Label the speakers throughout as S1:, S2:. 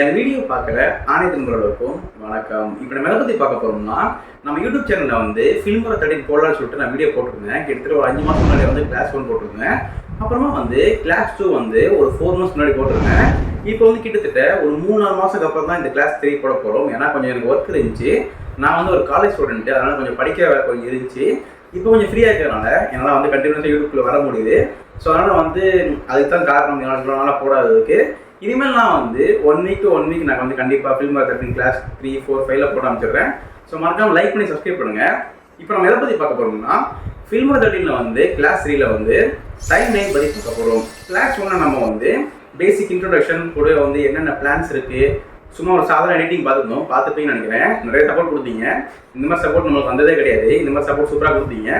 S1: என் video பார்க்குற அனைத்து நண்பர்களுக்கும் வணக்கம். இப்போ நம்ம எதை பற்றி பார்க்க போகிறோம்னா, நம்ம யூடியூப் சேனலில் வந்து ஃபில்மோர 13 போடலான்னு சொல்லிட்டு நான் வீடியோ போட்டிருந்தேன். கிட்டத்தட்ட ஒரு 5 மாதம் முன்னாடி வந்து கிளாஸ் 1 போட்டிருந்தேன். அப்புறமா வந்து கிளாஸ் 2 வந்து ஒரு 4 மந்த்ஸ் முன்னாடி போட்டிருந்தேன். இப்போ வந்து கிட்டத்தட்ட ஒரு 3-4 மாதத்துக்கு அப்புறம் தான் இந்த கிளாஸ் 3 போட போகிறோம். ஏன்னா கொஞ்சம் எனக்கு ஒர்க் இருந்துச்சு. நான் வந்து ஒரு காலேஜ் ஸ்டூடெண்ட்டு, அதனால் கொஞ்சம் படிக்கிற வேலை கொஞ்சம் இருந்துச்சு. இப்போ கொஞ்சம் ஃப்ரீயாக இருக்கிறதுனால என்னால் வந்து கண்டினியூஸாக யூடியூப்ல வர முடியுது. ஸோ அதனால் வந்து அதுக்கு தான் காரணம் என்னால் இவ்வளோ நாளாக போடாததுக்கு. இனிமேல் நான் வந்து 1 வீக் நான் வந்து கண்டிப்பாக ஃபில்மோர 13 கிளாஸ் 3, 4, 5 போட அமைச்சிடுறேன். ஸோ மறக்காம லைக் பண்ணி சப்ஸ்கிரைப் பண்ணுங்கள். இப்போ நம்ம எதை பற்றி பார்க்க போகிறோம்னா, ஃபில்மோர 13 வந்து கிளாஸ் 3 வந்து டைம் லைன் பற்றி பார்க்க போகிறோம். கிளாஸ் 1 நம்ம வந்து பேசிக் இன்ட்ரோடக்ஷன் கூட வந்து என்னென்ன பிளான்ஸ் இருக்குது, சும்மா ஒரு சாதாரண எடிட்டிங் பார்த்துப்பீங்கன்னு நினைக்கிறேன். நிறைய சப்போர்ட் கொடுத்தீங்க. இந்த மாதிரி சப்போர்ட் நம்மளுக்கு வந்ததே கிடையாது. இந்த மாதிரி சப்போர்ட் சூப்பராக கொடுத்தீங்க.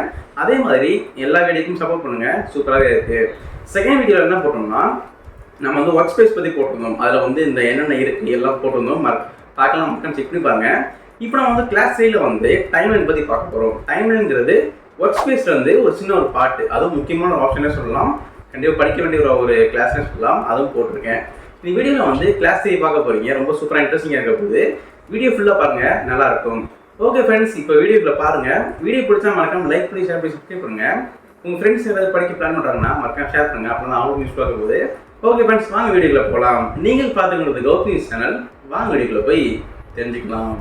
S1: அதே மாதிரி எல்லா வீடியோக்கும் சப்போர்ட் பண்ணுங்கள், சூப்பராகவே இருக்குது. செகண்ட் வீடியோவில் என்ன போட்டோம்னா, நம்ம வந்து ஒர்க் ஸ்பேஸ் பற்றி போட்டிருந்தோம். அதில் வந்து இந்த என்னென்ன இருக்குது எல்லாம் போட்டிருந்தோம். பார்க்கலாம், மக்கள் செக் பண்ணி பாருங்க. இப்போ நம்ம வந்து கிளாஸ் 3 வந்து டைம்லைன் பற்றி பார்க்க போகிறோம். டைம்லைன்ங்கிறது ஒர்க் ஸ்பேஸில் வந்து ஒரு சின்ன ஒரு பார்ட்டு, அதுவும் முக்கியமான ஒரு ஆப்ஷனே சொல்லலாம். கண்டிப்பாக படிக்க வேண்டிய ஒரு கிளாஸ்னே சொல்லலாம். அதுவும் போட்டிருக்கேன். இந்த வீடியோவில் வந்து கிளாஸ் 3 பார்க்க போகிறீங்க. ரொம்ப சூப்பராக இன்ட்ரெஸ்டிங்காக இருக்க போகுது. வீடியோ ஃபுல்லாக பாருங்கள், நல்லாயிருக்கும். ஓகே ஃப்ரெண்ட்ஸ், இப்போ வீடியோக்குள்ள பாருங்கள். வீடியோ பிடிச்சா மறக்காம லைக் பண்ணி ஷேர் பண்ணி சப்ஸ்கிரைப் பண்ணுங்கள். உங்கள் ஃப்ரெண்ட்ஸ் ஏதாவது படிக்க பிளான் பண்ணுறாங்கன்னா மறக்காம ஷேர் பண்ணுங்கள். அப்போ தான் அவங்களுக்கு யூஸ் பார்க்க போகுது. ஓகே ஃப்ரெண்ட்ஸ், வாங்க வீடியோக்குள்ள போகலாம். நீங்கள் பார்த்துக்கிறது கௌதம் நியூஸ் சேனல். வாங்க வீடியோக்குள்ள போய் தெரிஞ்சுக்கலாம்.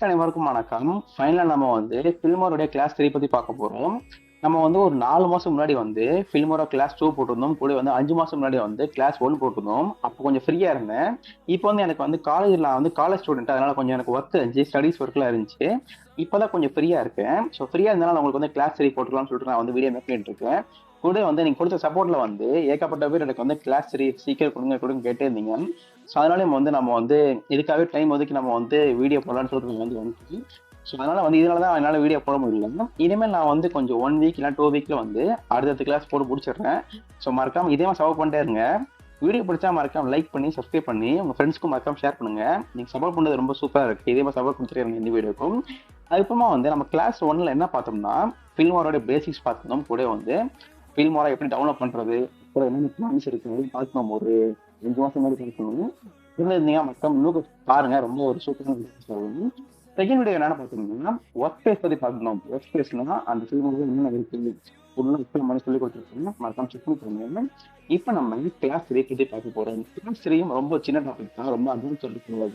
S2: அனைவருக்கும் வணக்கம். ஃபைனலாக நம்ம வந்து ஃபில்மோரோடைய கிளாஸ் 3 பற்றி பார்க்க போகிறோம். நம்ம வந்து ஒரு 4 மாதம் முன்னாடி வந்து ஃபில்மோரா கிளாஸ் 2 போட்டிருந்தோம். கூட வந்து 5 மாதம் முன்னாடி வந்து கிளாஸ் 1 போட்டிருந்தோம். அப்போ கொஞ்சம் ஃப்ரீயாக இருந்தேன். இப்போ வந்து எனக்கு வந்து காலேஜில் வந்து காலேஜ் ஸ்டூடெண்ட், அதனால் கொஞ்சம் எனக்கு ஒர்க் இருந்துச்சு, ஸ்டடீஸ் ஒர்க்லாம் இருந்துச்சு. இப்போ தான் கொஞ்சம் ஃப்ரீயாக இருக்கேன். ஸோ ஃப்ரீயாக இருந்தாலும் உங்களுக்கு வந்து கிளாஸ் 3 போட்டுக்கலாம்னு சொல்லிட்டு நான் வந்து வீடியோ மேக் பண்ணிட்டு இருக்கேன். கூட வந்து நீங்கள் கொடுத்த சப்போர்ட்டில் வந்து ஏகப்பட்ட பேர் எனக்கு வந்து கிளாஸ் 3 சீக்கிரம் கொடுங்க கேட்டே இருந்தீங்க. ஸோ அதனால நம்ம வந்து இதுக்காகவே டைம் ஒதுக்கி நம்ம வந்து வீடியோ போடலான்னு சொல்லிட்டு வந்து வந்துச்சு. ஸோ அதனால வந்து இதனால தான் என்னால் வீடியோ போட முடியல. இனிமேல் நான் வந்து கொஞ்சம் 1 வீக் இல்லை 2 வீக்கில் வந்து அடுத்த கிளாஸ் போட்டு முடிச்சிடுறேன். ஸோ மறக்காம இதே மாதிரி சப்போர்ட் பண்ணிட்டே இருங்க. வீடியோ பிடிச்சா மறக்காம லைக் பண்ணி சப்ஸ்கிரைப் பண்ணி உங்கள் ஃப்ரெண்ட்ஸ்க்கும் மறக்காம ஷேர் பண்ணுங்க. நீங்கள் சப்போர்ட் பண்ணது ரொம்ப சூப்பராக இருக்குது. இதே மாதிரி சப்போர்ட் கொடுத்துட்டே இருங்க இந்த வீடியோக்கும். அதுக்கப்புறமா வந்து நம்ம கிளாஸ் 1ல் என்ன பார்த்தோம்னா, ஃபில்மோரோட பேசிக்ஸ் பார்த்தோம். கூட வந்து ஃபில்மோரா எப்படி டவுன்லோட் பண்ணுறது, அப்புறம் என்னென்ன பிளான்ஸ் இருக்குது பார்க்கணும். ஒரு 5 மாதம் மாதிரி பார்க்கணும் இருந்தீங்க. மக்கள் இன்னும் பாருங்க, ரொம்ப ஒரு சூப்பரான. செகண்ட் வீடியோ என்ன பார்த்தீங்கன்னா, ஒர்க் ஸ்பேஸ் பற்றி பார்க்கணும். ஒர்க் ஸ்பேஸ்னா அந்த ஃபில்மோரா என்னென்ன இருக்குது ஃபுல்லாக எக்ஸ்பிளைன் பண்ணி சொல்லி கொடுத்துருக்கோம். மறக்காம செக் பண்ணி போங்க. இப்போ நம்ம கிளாஸ் 3 பற்றி பார்க்க போகிறோம். கிளாஸ் 3 ரொம்ப சின்ன டாபிக் தான், ரொம்ப அட்வான்ஸ் சொல்லிட்டு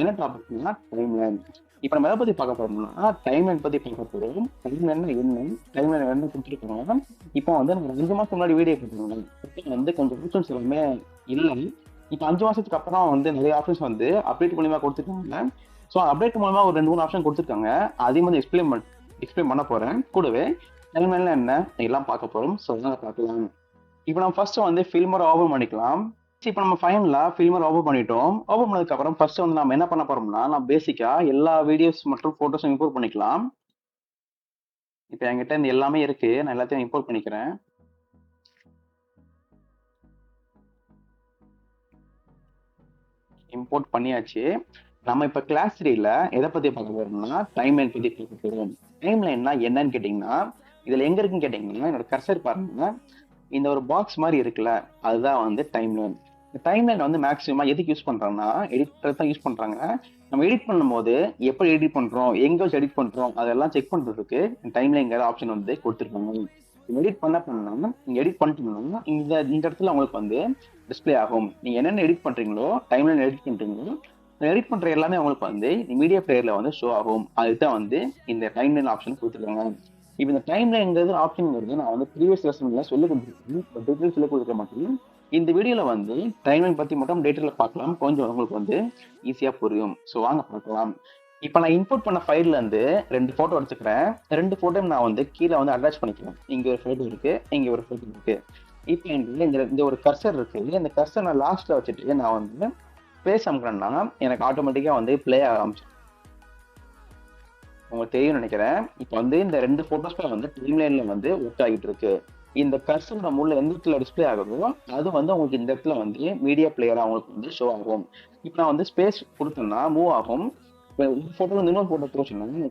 S2: என்ன டாபிக்னா டைம்லைன். இப்போ நம்ம எதை பற்றி பார்க்க போகிறோம்னா, டைம்லைன் பற்றி பார்க்க போகிறோம். டைம்லைன் என்ன, டைம்லைன் என்ன கொடுத்துருக்கோம். இப்போ வந்து நம்ம 5 மாதம் முன்னாடி வீடியோ கொடுத்துருக்கோம். வந்து கொஞ்சம் ஆப்ஷன்ஸ் எல்லாமே இல்லை. இப்போ 5 மாதத்துக்கு அப்புறம் வந்து நிறைய ஆப்ஷன்ஸ் வந்து அப்டேட் மூலியமாக கொடுத்துருக்காங்க. ஸோ அப்டேட் மூலமாக ஒரு 2-3 ஆப்ஷன் கொடுத்துருக்காங்க. அதையும் வந்து எக்ஸ்பிளைன் பண்ண போகிறேன். கூடவே டைம்லைன்ல என்ன எல்லாம் பார்க்க போகிறோம். ஸோ அதெல்லாம் பார்க்கலாம். இப்போ நம்ம ஃபர்ஸ்ட் வந்து ஃபில்மோரா ஓபன் பண்ணிக்கலாம். இப்போ நம்ம ஃபைனலாக ஃபில்மோரா ஓபன் பண்ணிட்டோம். ஓபன் பண்ணதுக்கப்புறம் ஃபர்ஸ்ட் வந்து நம்ம என்ன பண்ண போறோம்னா, நான் பேசிக்காக எல்லா வீடியோஸ் மற்றும் ஃபோட்டோஸும் இம்போர்ட் பண்ணிக்கலாம். இப்போ என்கிட்ட இந்த எல்லாமே இருக்கு, நான் எல்லாத்தையும் இம்போர்ட் பண்ணிக்கிறேன். இம்போர்ட் பண்ணியாச்சு. நம்ம இப்போ கிளாஸ் 3ல எதை பற்றி பார்க்க போறோம்னா, டைம்லைன் பற்றி பார்க்க போகிறோம். டைம்லைன்னா என்னன்னு கேட்டிங்கன்னா, இதில் எங்கே இருக்குன்னு கேட்டிங்கன்னா, என்னோட கர்சர் பாருங்க, இந்த ஒரு பாக்ஸ் மாதிரி இருக்குல்ல, அதுதான் வந்து டைம்லைன். இந்த டைம்லைன் வந்து மேக்ஸிமம் எதுக்கு யூஸ் பண்ணுறாங்கன்னா, எடிட்டர் தான் யூஸ் பண்ணுறாங்க. நம்ம எடிட் பண்ணும்போது எப்படி எடிட் பண்ணுறோம், எங்கே வச்சு எடிட் பண்ணுறோம், அதெல்லாம் செக் பண்ணுறதுக்கு டைம்லைன்ங்கிற ஆப்ஷன் வந்து கொடுத்துருக்காங்க. எடிட் பண்ணோம்னா, நீங்கள் எடிட் பண்ணிட்டீங்கன்னா இந்த இடத்துல உங்களுக்கு வந்து டிஸ்பிளே ஆகும். நீங்கள் என்னென்ன எடிட் பண்ணுறீங்களோ, டைம்லைன் எடிட் பண்ணுறீங்களோ, எடிட் பண்ணுற எல்லாமே உங்களுக்கு வந்து மீடியா பிளேயரில் வந்து ஷோ ஆகும். அதுதான் வந்து இந்த டைம்லைன் ஆப்ஷன் கொடுத்துருக்காங்க. இப்போ இந்த டைம்லைன்ங்கிறது ஆப்ஷன்ங்கிறது நான் வந்து ப்ரீவியஸ் லெசன்ல சொல்லி கொடுத்துருக்கேன். டீட்டெயில் சொல்லி கொடுக்க மாட்டேன். இந்த வீடியோவில் வந்து டைம்லைன் பற்றி மட்டும் டீட்டெயிலில் பார்க்கலாம். கொஞ்சம் உங்களுக்கு வந்து ஈஸியாக புரியும். ஸோ வாங்க பார்க்கலாம். இப்போ நான் இம்போர்ட் பண்ண ஃபைல்லேருந்து 2 ஃபோட்டோ எடுத்துக்கிறேன். 2 ஃபோட்டோயும் நான் வந்து கீழே வந்து அட்டாச் பண்ணிக்கிறேன். இங்கே ஒரு ஃபோட்டோ இருக்குது, இங்கே ஒரு ஃபோட்டோ இருக்குது. இப்போ இந்த ஒரு கர்சர் இருக்குது. இந்த கர்சர் நான் லாஸ்ட்டில் வச்சுட்டு நான் வந்து ப்ளேஸ் அமுக்கிறேன்னா எனக்கு ஆட்டோமேட்டிக்காக வந்து ப்ளே ஆரம்பிச்சு உங்களுக்கு தெரியும் நினைக்கிறேன். இப்போ வந்து இந்த 2 ஃபோட்டோஸ்ல வந்து டைம்லைன்ல வந்து ஒர்க் ஆகிட்டு இருக்கு. இந்த கர்சரோட முள்ள எந்த இடத்துல டிஸ்பிளே ஆகுதோ அது வந்து உங்களுக்கு இந்த இடத்துல வந்து மீடியா பிளேயரா உங்களுக்கு வந்து ஷோ ஆகும். இப்போ நான் வந்து ஸ்பேஸ் கொடுத்தேன்னா மூவ் ஆகும். இப்போ ஒரு ஃபோட்டோ இன்னொரு ஃபோட்டோ போச்சுன்னா இந்த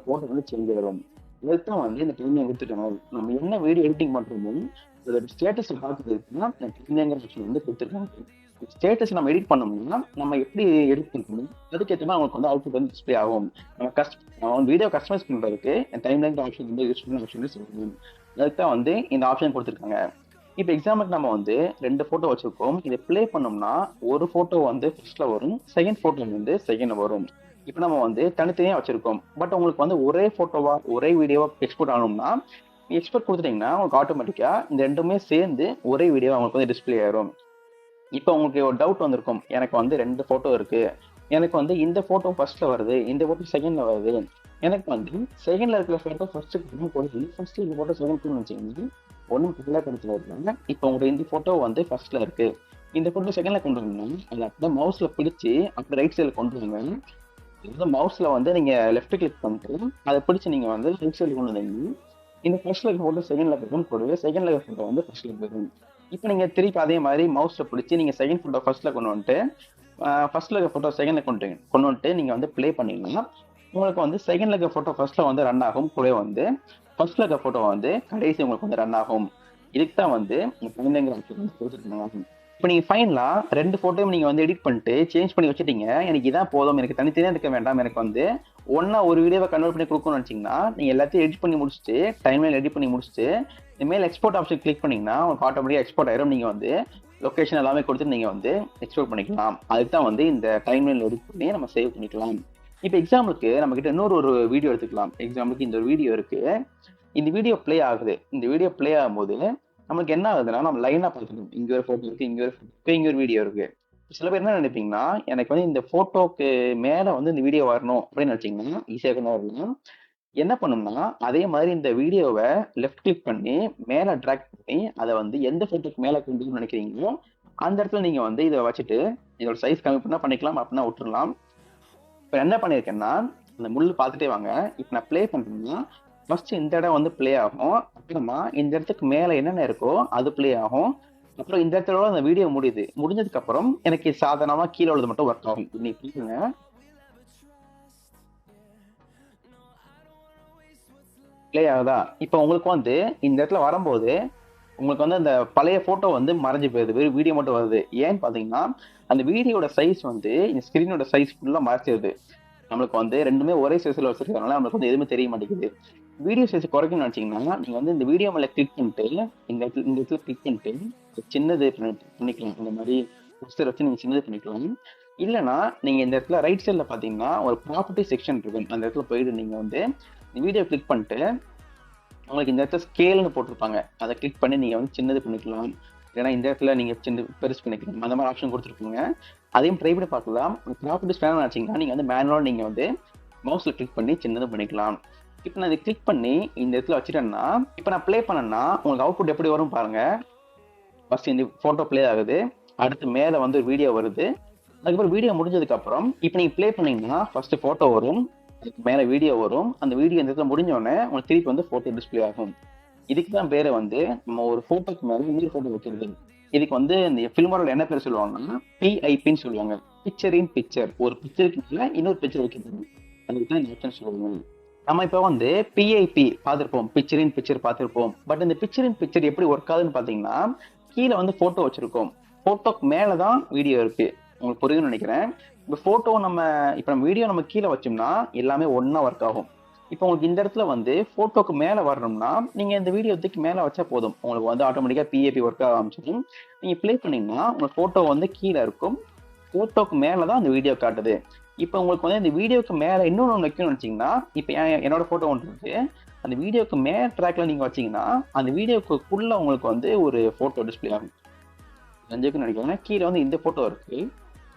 S2: ஃபோட்டோ வந்து சேஞ்ச் வரும். இதுதான் வந்து இந்த டைம்லைன் கொடுத்துருக்காங்க. நம்ம என்ன வீடியோ எடிட்டிங் பண்றோமோ அதோட ஸ்டேட்டஸ் பார்க்கறதுக்கு இந்த டைம்லைன் ஆப்ஷன் வந்து கொடுத்துருக்காங்க. ஸ்டேட்டஸ் நம்ம எடிட் பண்ணோம்னா நம்ம எப்படி எடிட் பண்ணணும் அதுக்கேற்ற மாதிரி அவங்களுக்கு வந்து அவுட்புட் வந்து டிஸ்பிளே ஆகும். நம்ம வீடியோ கஸ்டமைஸ் பண்றதுக்கு டைம்லைன் ஆப்ஷன் வந்து யூஸ் பண்ண ஆப்ஷன் சொல்லணும். அதுக்கு தான் வந்து இந்த ஆப்ஷன் கொடுத்துருக்காங்க. இப்போ எக்ஸாம்பிளுக்கு நம்ம வந்து 2 போட்டோ வச்சிருக்கோம். இதை ப்ளே பண்ணோம்னா ஒரு போட்டோ வந்து ஃபர்ஸ்ட்ல வரும், செகண்ட் போட்டோ வந்து செகண்ட் வரும். இப்போ நம்ம வந்து தனித்தனியா வச்சிருக்கோம். பட் உங்களுக்கு வந்து ஒரே போட்டோவா ஒரே வீடியோவா எக்ஸ்போர்ட் ஆகணும்னா எக்ஸ்போர்ட் கொடுத்துட்டீங்கன்னா உங்களுக்கு ஆட்டோமேட்டிக்கா இந்த ரெண்டுமே சேர்ந்து ஒரே வீடியோ உங்களுக்கு வந்து டிஸ்பிளே ஆயிரும். இப்போ உங்களுக்கு ஒரு டவுட் வந்திருக்கும், எனக்கு வந்து 2 போட்டோ இருக்கு, எனக்கு வந்து இந்த போட்டோ ஃபர்ஸ்ட்ல வருது, இந்த போட்டோ செகண்ட்ல வருது, எனக்கு வந்து செகண்ட்ல இருக்கிற போட்டோ ஃபர்ஸ்ட் போடுது, ஃபர்ஸ்ட் இந்த போட்டோ செகண்ட் வச்சுக்கோங்க, ஒன்றும் பிள்ளை கிடைச்சல இருக்காங்க. இப்போ உங்களுக்கு இந்த போட்டோ வந்து ஃபர்ஸ்ட்ல இருக்கு, இந்த போட்டோ செகண்ட்ல கொண்டு வரணும், அதை அப்படியே மவுஸ்ல பிடிச்சி அப்படி ரைட் சைடில் கொண்டு வாங்க. இது மவுஸ்ல வந்து நீங்க லெஃப்ட் கிளிக் பண்ணிட்டு அதை பிடிச்சி நீங்க வந்து ரைட் சைடில் கொண்டு வந்தீங்க. இந்த ஃபர்ஸ்ட்ல இருக்க போட்டோ செகண்ட்ல இருக்கும் போடுவே, செகண்ட்ல இருக்க போட்டோ வந்து ஃபர்ஸ்ட்ல இருக்கும். இப்போ நீங்க திருப்பி அதே மாதிரி மவுஸ்ல பிடிச்சி நீங்க செகண்ட் போட்டோ ஃபர்ஸ்ட்ல கொண்டு வந்துட்டு ஃபர்ஸ்ட்ல இருக்க போட்டோ செகண்ட்ல கொண்டு வந்துட்டு நீங்க வந்து ப்ளே பண்ணீங்கன்னா உங்களுக்கு வந்து செகண்ட்ல இருக்க போட்டோ ஃபர்ஸ்ட்ல வந்து ரன் ஆகும், கூட வந்து ஃபர்ஸ்ட்ல இருக்க போட்டோ வந்து கடைசி உங்களுக்கு வந்து ரன் ஆகும். இதுக்கு தான் வந்து கொடுத்துருக்காங்க. இப்போ நீங்க ஃபைனலா 2 போட்டோயும் நீங்க வந்து எடிட் பண்ணிட்டு சேஞ்ச் பண்ணி வச்சுட்டீங்க, எனக்கு இதான் போதும், எனக்கு தனித்தனியா இருக்க வேண்டாம், எனக்கு வந்து ஒன்னா ஒரு வீடியோவை கன்வெர்ட் பண்ணி கொடுக்கணும்னு நினைச்சீங்கன்னா நீங்க எல்லாத்தையும் எடிட் பண்ணி முடிச்சுட்டு டைம்லைன் எடிட் பண்ணி முடிச்சுட்டு இனிமேல் எக்ஸ்போர்ட் ஆப்ஷன் கிளிக் பண்ணீங்கன்னா உங்களுக்கு ஆட்டோமேட்டிக்கா எக்ஸ்போர்ட் ஆயிரும். நீங்க வந்து லொகேஷன் எல்லாமே கொடுத்து நீங்க வந்து எக்ஸ்போர்ட் பண்ணிக்கலாம். அதுக்கு தான் வந்து இந்த டைம்லைன் எடிட் பண்ணி நம்ம சேவ் பண்ணிக்கலாம். இப்போ எக்ஸாம்பிளுக்கு நம்ம கிட்ட இன்னொரு வீடியோ எடுத்துக்கலாம். எக்ஸாம்பிளுக்கு இந்த ஒரு வீடியோ இருக்கு, இந்த வீடியோ ப்ளே ஆகுது. இந்த வீடியோ ப்ளே ஆகும்போது நமக்கு என்ன ஆகுதுன்னா நம்ம லைனா பார்த்துக்கணும், இங்க ஒரு போட்டோ இருக்கு, இங்க ஒரு போட்டோ இருக்கு, இங்க ஒரு வீடியோ இருக்கு. சில பேர் என்ன நினைப்பீங்கன்னா எனக்கு வந்து இந்த போட்டோக்கு மேல வந்து இந்த வீடியோ வரணும் அப்படின்னு நினைச்சீங்கன்னா ஈஸியாக என்ன வரலாம், என்ன பண்ணணும்னா அதே மாதிரி இந்த வீடியோவை லெஃப்ட் கிளிக் பண்ணி மேல ட்ராக் பண்ணி அதை வந்து எந்த போட்டோக்கு மேல கொண்டு நினைக்கிறீங்களோ அந்த இடத்துல நீங்க வந்து இதை வச்சுட்டு இதோட சைஸ் கம்மி பண்ணா பண்ணிக்கலாம், அப்படின்னா விட்டுடலாம். இப்போ என்ன பண்ணியிருக்கேன்னா அந்த முள் பார்த்துட்டே வாங்க. இப்போ நான் ப்ளே பண்றேன்னா ஃபர்ஸ்ட் இந்த இடம் வந்து ப்ளே ஆகும், அப்புறமா இந்த இடத்துக்கு மேல என்னென்ன இருக்கோ அது ப்ளே ஆகும், அப்புறம் இந்த இடத்துல அந்த வீடியோ முடியுது. முடிஞ்சதுக்கு அப்புறம் எனக்கு சாதாரணமா கீழே உள்ளது மட்டும் ஒர்க் ஆகும். இன்னைக்கு பாருங்க, ப்ளே ஆகுதா? இப்போ உங்களுக்கு வந்து இந்த இடத்துல வரும்போது உங்களுக்கு வந்து அந்த பழைய போட்டோ வந்து மறைஞ்சு போயிருது, வெறும் வீடியோ மட்டும் வருது. ஏன்னு பாத்தீங்கன்னா அந்த வீடியோட சைஸ் வந்து இந்த ஸ்கிரீனோட சைஸ் ஃபுல்லா மறைச்சிருது. நம்மளுக்கு வந்து ரெண்டுமே ஒரே சைஸ்ல வச்சிருக்கனால நம்மளுக்கு வந்து எதுவுமே தெரிய மாட்டேங்குது. வீடியோ சைஸ் குறைக்கணும்னு நினைச்சீங்கன்னா நீங்க வந்து இந்த வீடியோ மேல கிளிக் பண்ணிட்டு இந்த இடத்துல கிளிக் பண்ணிட்டு சின்னது பண்ணிக்கலாம். இந்த மாதிரி போஸ்டர் வச்சு நீங்க சின்னது பண்ணிக்கலாம். இல்லைன்னா நீங்க இந்த இடத்துல ரைட் சைட்ல பாத்தீங்கன்னா ஒரு ப்ராப்பர்ட்டி செக்ஷன் இருக்கும், அந்த இடத்துல போயிட்டு நீங்க வந்து வீடியோ கிளிக் பண்ணிட்டு உங்களுக்கு இந்த இடத்துல ஸ்கேல்னு போட்டிருப்பாங்க, அதை கிளிக் பண்ணி நீங்க வந்து சின்னது பண்ணிக்கலாம். ஏன்னா இந்த இடத்துல நீங்க சின்ன பெருசு பண்ணிக்கலாம், அந்த மாதிரி ஆப்ஷன் கொடுத்துருப்பீங்க. அதையும் ட்ரை பண்ணி பார்க்கலாம். ப்ராப்பர்ட்டிஸ் வேணும்னு நினைச்சீங்கன்னா நீங்க வந்து மேனுவலாக நீங்க வந்து மவுஸ்ல கிளிக் பண்ணி சின்னது பண்ணிக்கலாம். இப்போ நான் இதை கிளிக் பண்ணி இந்த இடத்துல வச்சுட்டேன்னா இப்போ நான் ப்ளே பண்ணேன்னா உங்களுக்கு அவுட்புட் எப்படி வரும் பாருங்க. ஃபர்ஸ்ட் இந்த போட்டோ ப்ளே ஆகுது, அடுத்து மேலே வந்து ஒரு வீடியோ வருது, அதுக்கப்புறம் வீடியோ முடிஞ்சதுக்கு அப்புறம் இப்போ நீங்க ப்ளே பண்ணீங்கன்னா ஃபர்ஸ்ட் போட்டோ வரும், அதுக்கு மேலே வீடியோ வரும், அந்த வீடியோ இந்த இடத்துல முடிஞ்சோடனே உங்களுக்கு திருப்பி வந்து போட்டோ டிஸ்பிளே ஆகும். இதுக்கு தான் பேரு வந்து நம்ம ஒரு போட்டோக்கு மேலே இன்னொரு போட்டோ வைக்கிறது. இதுக்கு வந்து இந்த ஃபில்மரோட என்ன பேர் சொல்லுவாங்கன்னா பிஐபின்னு சொல்லுவாங்க, பிக்சர் இன் பிக்சர். ஒரு பிக்சருக்கு மேலே இன்னொரு பிக்சர் வைக்கிறது, அதுக்கு தான் இந்த ஆப்ஷன் சொல்லுவாங்க. நம்ம இப்போ வந்து பிஐபி பார்த்துருப்போம், பிக்சர் இன் பிக்சர் பார்த்துருப்போம். பட் இந்த பிக்சர் இன் பிக்சர் எப்படி ஒர்க் ஆகுதுன்னு பார்த்தீங்கன்னா கீழே வந்து போட்டோ வச்சிருக்கோம், போட்டோக்கு மேலே தான் வீடியோ இருக்கு. உங்களுக்கு புரியுதுன்னு நினைக்கிறேன். இப்போ போட்டோ நம்ம வீடியோ நம்ம கீழே வச்சோம்னா எல்லாமே ஒன்னா ஒர்க் ஆகும். இப்போ உங்களுக்கு இந்த இடத்துல வந்து போட்டோக்கு மேலே வரணும்னா நீங்க இந்த வீடியோ தூக்கி மேலே வச்சா போதும், உங்களுக்கு வந்து ஆட்டோமேட்டிக்கா பிஏபி ஒர்க் ஆக ஆரம்பிச்சிடும். நீங்க ப்ளே பண்ணீங்கன்னா உங்களுக்கு போட்டோ வந்து கீழே இருக்கும், போட்டோக்கு மேலே தான் அந்த வீடியோ காட்டுது. இப்போ உங்களுக்கு வந்து இந்த வீடியோக்கு மேலே இன்னொன்று வைக்கணும்னு நினைச்சீங்கன்னா இப்போ என்னோட போட்டோ ஒன்று இருக்கு, அந்த வீடியோக்கு மேலே ட்ராக்ல நீங்க வச்சீங்கன்னா அந்த வீடியோக்குள்ள உங்களுக்கு வந்து ஒரு போட்டோ டிஸ்பிளே ஆகும். தெரிஞ்சுக்கணும்னு நினைக்கிறேன். கீழே வந்து இந்த போட்டோ இருக்கு,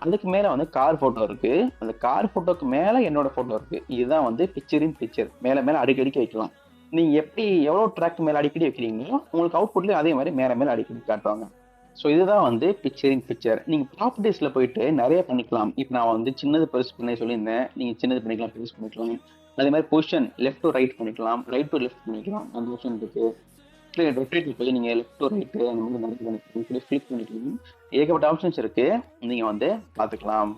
S2: அதுக்கு மேல வந்து கார் போட்டோ இருக்கு, அந்த கார் போட்டோக்கு மேல என்னோட போட்டோ இருக்கு. இதுதான் வந்து பிக்சர் இன் பிக்சர், மேல மேல அடிக்கடிக்கு வைக்கலாம். நீங்க எப்படி எவ்வளவு ட்ராக் மேல அடிக்கடி வைக்கிறீங்களோ உங்களுக்கு அவுட்புட்லயும் அதே மாதிரி மேல மேல அடிக்கடி காட்டுவாங்க. ஸோ இதுதான் வந்து பிக்சர் இன் பிக்சர். நீங்க ப்ராப்பர்ட்டிஸ்ல போயிட்டு நிறைய பண்ணிக்கலாம். இப்போ நான் வந்து சின்னது பெருசு பண்ணி சொல்லியிருந்தேன், நீங்க சின்னது பண்ணிக்கலாம், பெருசு பண்ணிக்கலாம். அதே மாதிரி பொசிஷன் லெஃப்ட் டு ரைட் பண்ணிக்கலாம், ரைட் டு லெஃப்ட் பண்ணிக்கலாம், அந்த ஆப்ஷன் இருக்கு. ரொட்டேட் போய் நீங்க லெஃப்ட் டு ரைட் அந்த மாதிரி நிறைய பண்ணிக்கலாம், ஃபிளிப் பண்ணிக்கலாம். ஏகப்பட்ட ஆப்ஷன்ஸ் இருக்கு, நீங்க வந்து பார்த்துக்கலாம்.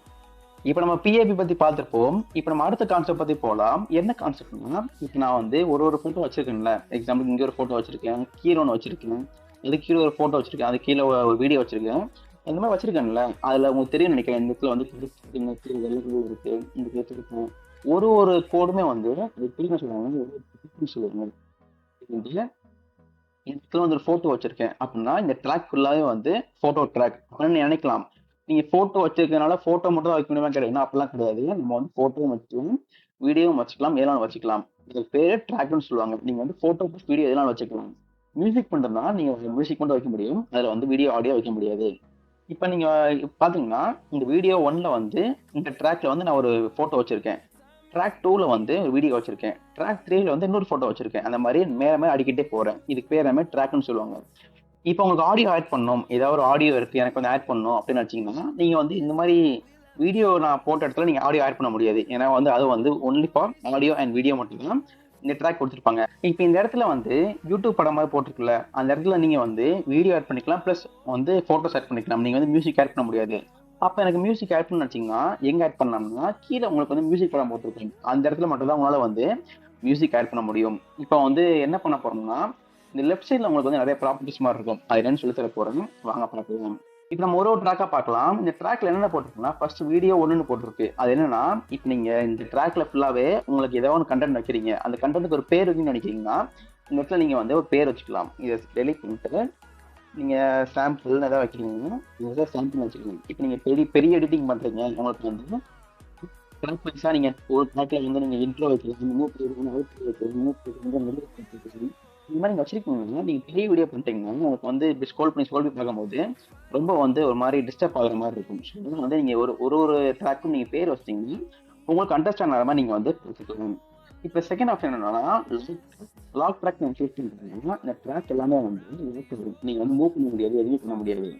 S2: இப்போ நம்ம பிஏபி பத்தி பார்த்துருப்போம். இப்போ நம்ம அடுத்த கான்செப்ட் பத்தி போகலாம். என்ன கான்செப்ட்னா, இப்போ நான் வந்து ஒரு ஃபோட்டோ வச்சிருக்கேன்ல, எக்ஸாம்பிள் இங்க ஒரு ஃபோட்டோ வச்சிருக்கேன், கீழே ஒன்று வச்சிருக்கேன், அது கீழே ஒரு ஃபோட்டோ வச்சிருக்கேன், அது கீழே ஒரு வீடியோ வச்சிருக்கேன். இந்த மாதிரி வச்சிருக்கேன்ல, அதுல உங்களுக்கு தெரியும் நினைக்கிறேன். இந்த இடத்துல வந்து கருப்பு இருக்கு, இந்த இடத்துல வெள்ளை கலர் இருக்கு, இந்த இடத்துல இருக்கும். ஒரு கோடுமே வந்து அது தெரியும் சொல்லுவாங்க, ஒரு சொல்லுவாங்க. இந்த இடத்துல வந்து ஒரு ஃபோட்டோ வச்சிருக்கேன் அப்படின்னா, இந்த ட்ராக் ஃபுல்லாவே வந்து ஃபோட்டோ ட்ராக் அப்படின்னு நீ நினைக்கலாம். நீங்க ஃபோட்டோ வச்சிருக்கனால ஃபோட்டோ மட்டும் தான் வைக்க முடியுமா கிடையாது, அப்படிலாம் கிடையாது. நம்ம வந்து ஃபோட்டோவும் வச்சுக்கலாம், வீடியோவும் வச்சுக்கலாம், எதனாலும் வச்சுக்கலாம். இது பேரு ட்ராக்னு சொல்லுவாங்க. நீங்க வந்து ஃபோட்டோ ப்ளஸ் வீடியோ எதனாலும் வச்சுக்கலாம். மியூசிக் பண்றதுனா நீங்க மியூசிக் மட்டும் வைக்க முடியும், அதுல வந்து வீடியோ ஆடியோ வைக்க முடியாது. இப்ப நீங்க பாத்தீங்கன்னா, இந்த வீடியோ 1ல வந்து இந்த ட்ராக்ல வந்து நான் ஒரு ஃபோட்டோ வச்சிருக்கேன். ட்ராக் 2ல வந்து ஒரு வீடியோ வச்சிருக்கேன். ட்ராக் 3ல வந்து இன்னொரு ஃபோட்டோ வச்சிருக்கேன். அந்த மாதிரி மேல மேல அடிக்கிட்டே போறேன். இதுக்கு பேர் எல்லாமே ட்ராக்னு சொல்லுவாங்க. இப்போ உங்களுக்கு ஆடியோ ஆட் பண்ணணும், ஏதாவது ஒரு ஆடியோ இருக்கு எனக்கு வந்து ஆட் பண்ணணும் அப்படின்னு வச்சீங்கன்னா, நீங்க வந்து இந்த மாதிரி வீடியோ நான் போட்ட இடத்துல நீங்க ஆடியோ ஆட் பண்ண முடியாது. ஏன்னா வந்து அது வந்து only for audio and video மட்டும் தான் இந்த ட்ராக் கொடுத்துருப்பாங்க. இப்போ இந்த இடத்துல வந்து யூடியூப் படம் மாதிரி போட்டிருக்குல்ல, அந்த இடத்துல நீங்க வந்து வீடியோ ஆட் பண்ணிக்கலாம், ப்ளஸ் வந்து போட்டோஸ் ஆட் பண்ணிக்கலாம். நீங்க வந்து மியூசிக் ஆட் பண்ண முடியாது. அப்ப எனக்கு மியூசிக் ஆட் பண்ண வச்சீங்கன்னா எங்க ஆட் பண்ணலாம்னா, கீழே உங்களுக்கு வந்து மியூசிக் படம் போட்டிருக்கீங்க, அந்த இடத்துல மட்டும் தான் உங்களால வந்து மியூசிக் ஆட் பண்ண முடியும். இப்போ வந்து என்ன பண்ண போறோம்னா, இந்த லெஃப்ட் சைட்ல உங்களுக்கு வந்து நிறைய ப்ராப்பர்ட்டிஸ் மாதிரி இருக்கும். அது என்னன்னு சொல்லி தர போறேன், வாங்க பார்க்கலாம். இப்போ நம்ம ஒரு ட்ராக்கா பார்க்கலாம். இந்த ட்ராக்ல என்னென்ன போட்டிருக்குன்னா, ஃபர்ஸ்ட் வீடியோ 1ன்னு போட்டிருக்கு. அது என்னன்னா, இப்போ நீங்க இந்த ட்ராக்ல ஃபுல்லாவே உங்களுக்கு ஏதாவது ஒரு கண்டென்ட் வைக்கிறீங்க, அந்த கண்டென்ட்டுக்கு ஒரு பேர் இருக்குன்னு நினைக்கிறீங்கன்னா, இந்த இடத்துல நீங்க வந்து ஒரு பேர் வச்சுக்கலாம். இதை டெலிட் பண்ணிட்டு நீங்க சாம்பிள் ஏதாவது வைக்கிறீங்கன்னா, இதை சாம்பிள் வச்சுக்கலாம். இப்போ நீங்க பெரிய பெரிய எடிட்டிங் பண்றீங்க, உங்களுக்கு வந்து ட்ராக் வைஸா நீங்க ஒரு ட்ராக்ல வந்து நீங்க இன்ட்ரோ வைக்கலாம், மூவ் வைக்கலாம், அவுட் வைக்கலாம், இந்த மாதிரி நீங்க வச்சிருக்கீங்கன்னா, நீங்க பெரிய வீடியோ பண்ணிட்டீங்கன்னா உங்களுக்கு வந்து இப்படி ஸ்க்ரோல் பண்ணி பார்க்கும்போது ரொம்ப வந்து ஒரு மாதிரி டிஸ்டர்ப் ஆகுற மாதிரி இருக்கும். ஸோ அதனால வந்து நீங்க ஒரு ட்ராக்கும் நீங்க பேர் வச்சிட்டீங்கன்னா உங்களுக்கு அண்டர்ஸ்டாண்ட் ஆகிற மாதிரி நீங்க வந்து வச்சுக்கலாம். இப்போ செகண்ட் ஆப்ஷன் என்னன்னா, லாக் ட்ராக் நீங்க சூஸ் பண்ணிட்டீங்கன்னா இந்த ட்ராக் எல்லாமே வந்து lock வரும். நீங்க வந்து மூவ் பண்ண முடியாது, எதுவுமே பண்ண முடியாது.